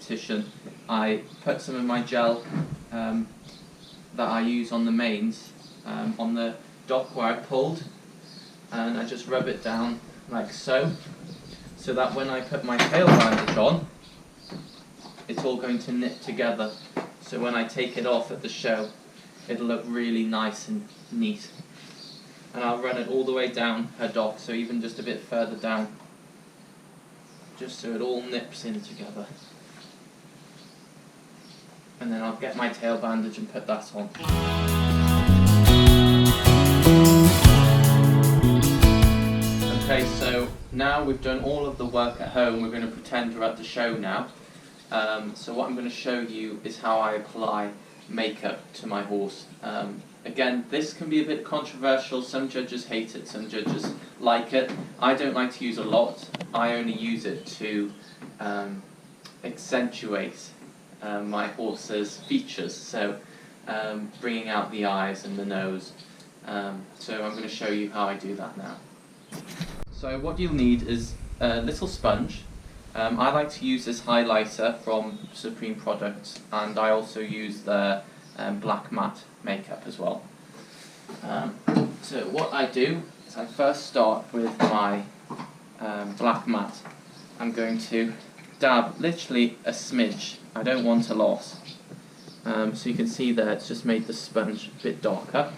competition, I put some of my gel that I use on the manes on the dock where I pulled, and I just rub it down like so that when I put my tail bandage on, it's all going to knit together. So when I take it off at the show, it'll look really nice and neat. And I'll run it all the way down her dock, so even just a bit further down, just so it all nips in together. And then I'll get my tail bandage and put that on. Okay, so now we've done all of the work at home, we're going to pretend we're at the show now. So what I'm going to show you is how I apply makeup to my horse. Again, this can be a bit controversial. Some judges hate it, some judges like it. I don't like to use a lot. I only use it to accentuate my horse's features, so bringing out the eyes and the nose. So I'm going to show you how I do that now. So what you'll need is a little sponge. I like to use this highlighter from Supreme Products, and I also use their black matte makeup as well. So what I do is I first start with my black matte. I'm going to dab literally a smidge. I don't want a lot. So you can see there it's just made the sponge a bit darker.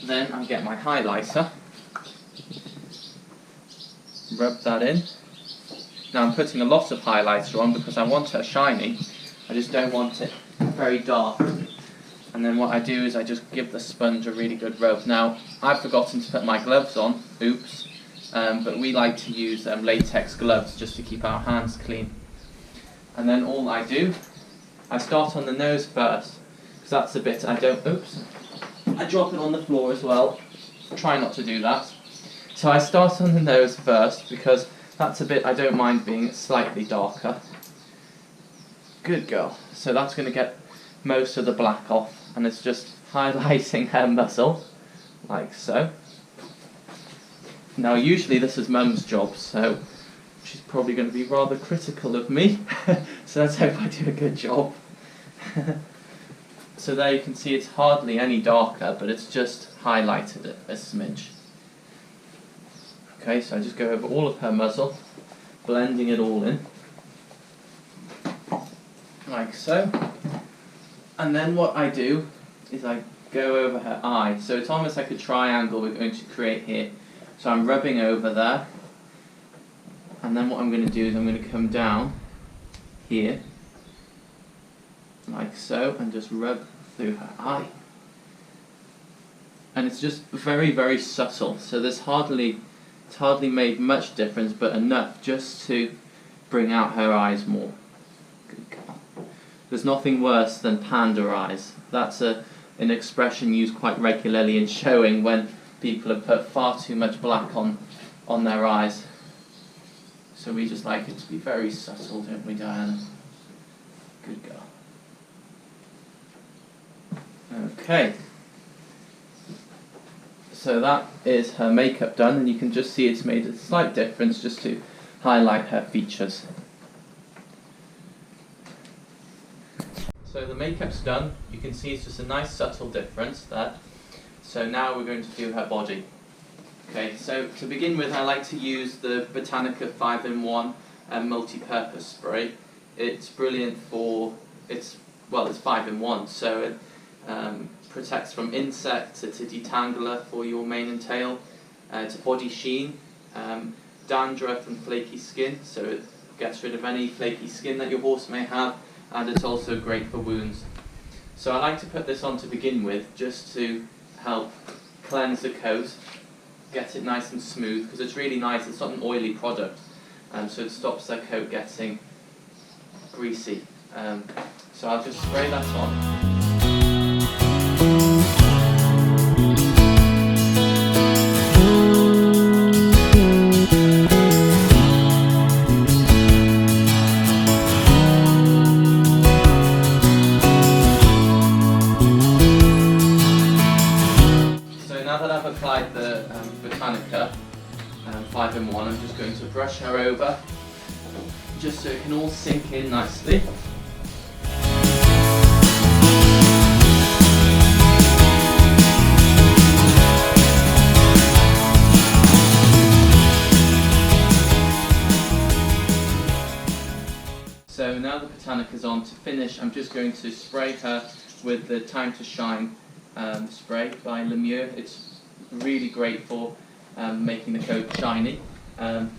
Then I get my highlighter, rub that in. Now I'm putting a lot of highlighter on because I want her shiny. I just don't want it very dark. And then what I do is I just give the sponge a really good rub. Now I've forgotten to put my gloves on, oops, but we like to use latex gloves just to keep our hands clean. And then all I do, I start on the nose first, because that's the bit I don't, oops, I drop it on the floor as well. Try not to do that. So I start on the nose first because that's a bit I don't mind being slightly darker. Good girl. So that's going to get most of the black off, and it's just highlighting her muzzle, like so. Now usually this is Mum's job, so she's probably going to be rather critical of me, so let's hope I do a good job. So there you can see it's hardly any darker, but it's just highlighted it a smidge. Okay, so I just go over all of her muzzle, blending it all in, like so. And then what I do is I go over her eye. So it's almost like a triangle we're going to create here. So I'm rubbing over there, and then what I'm going to do is I'm going to come down here, like so, and just rub through her eye. And it's just very, very subtle. So it's hardly made much difference, but enough just to bring out her eyes more. Good girl. There's nothing worse than panda eyes. That's an expression used quite regularly in showing when people have put far too much black on their eyes. So we just like it to be very subtle, don't we, Diana? Good girl. Okay. So that is her makeup done, and you can just see it's made a slight difference just to highlight her features. So the makeup's done. You can see it's just a nice subtle difference there. So now we're going to do her body. Okay, so to begin with, I like to use the Botanica 5-in-1 multi-purpose spray. It's brilliant for, it's 5-in-1, so it protects from insects, it's a detangler for your mane and tail, it's a body sheen, dandruff and flaky skin, so it gets rid of any flaky skin that your horse may have, and it's also great for wounds. So I like to put this on to begin with, just to help cleanse the coat, get it nice and smooth, because it's really nice, it's not an oily product, so it stops their coat getting greasy. So I'll just spray that on. Applied the Botanica 5-in-1, I'm just going to brush her over just so it can all sink in nicely. So now the Botanica is on, to finish I'm just going to spray her with the Time to Shine spray by Lemieux. It's really great for making the coat shiny, and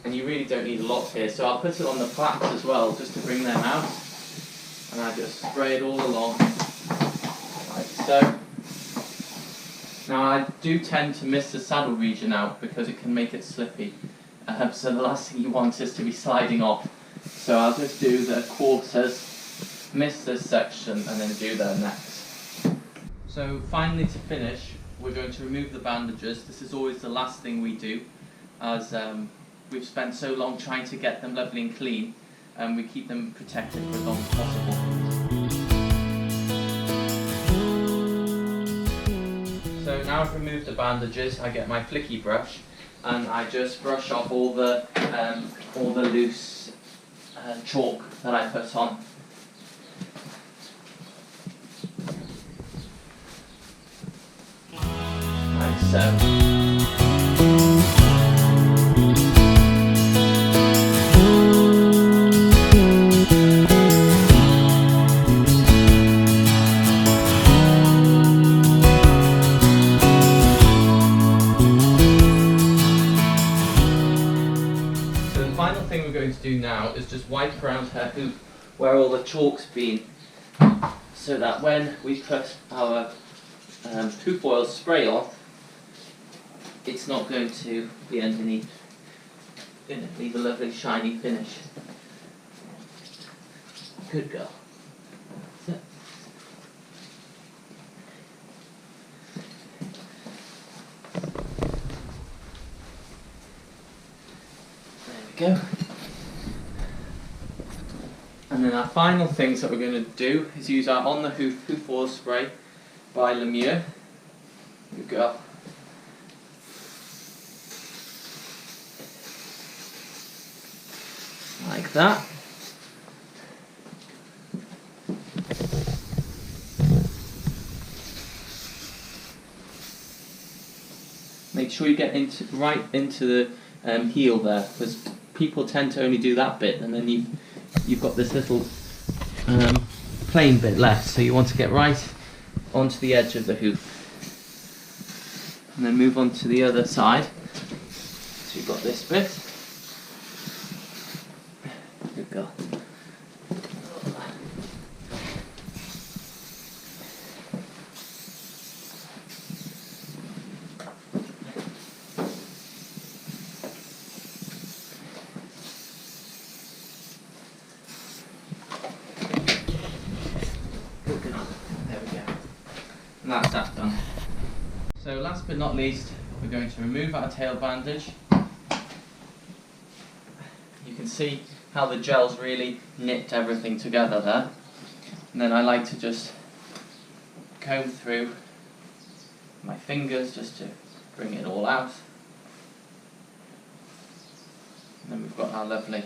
you really don't need a lot here, so I'll put it on the flaps as well just to bring them out, and I just spray it all along like so. Now I do tend to miss the saddle region out because it can make it slippy, so the last thing you want is to be sliding off. So I'll just do the quarters, miss this section, and then do the next. So finally, to finish, we're going to remove the bandages. This is always the last thing we do, as we've spent so long trying to get them lovely and clean, and we keep them protected for as long as possible. So now I've removed the bandages, I get my flicky brush, and I just brush off all the loose chalk that I put on. Like so. Final thing we're going to do now is just wipe around her hoof where all the chalk's been, so that when we put our hoof oil spray on, it's not going to be underneath. It's going to leave a lovely shiny finish. Good girl. That's it. Go. And then our final things that we're going to do is use our On the Hoof oil spray by Lemieux. Good girl. Like that. Make sure you get right into the heel there, because people tend to only do that bit, and then you've got this little plain bit left, so you want to get right onto the edge of the hoof, and then move on to the other side. So you've got this bit. Good girl. And that's that done. So last but not least, we're going to remove our tail bandage. You can see how the gel's really knit everything together there. And then I like to just comb through my fingers just to bring it all out. And then we've got our lovely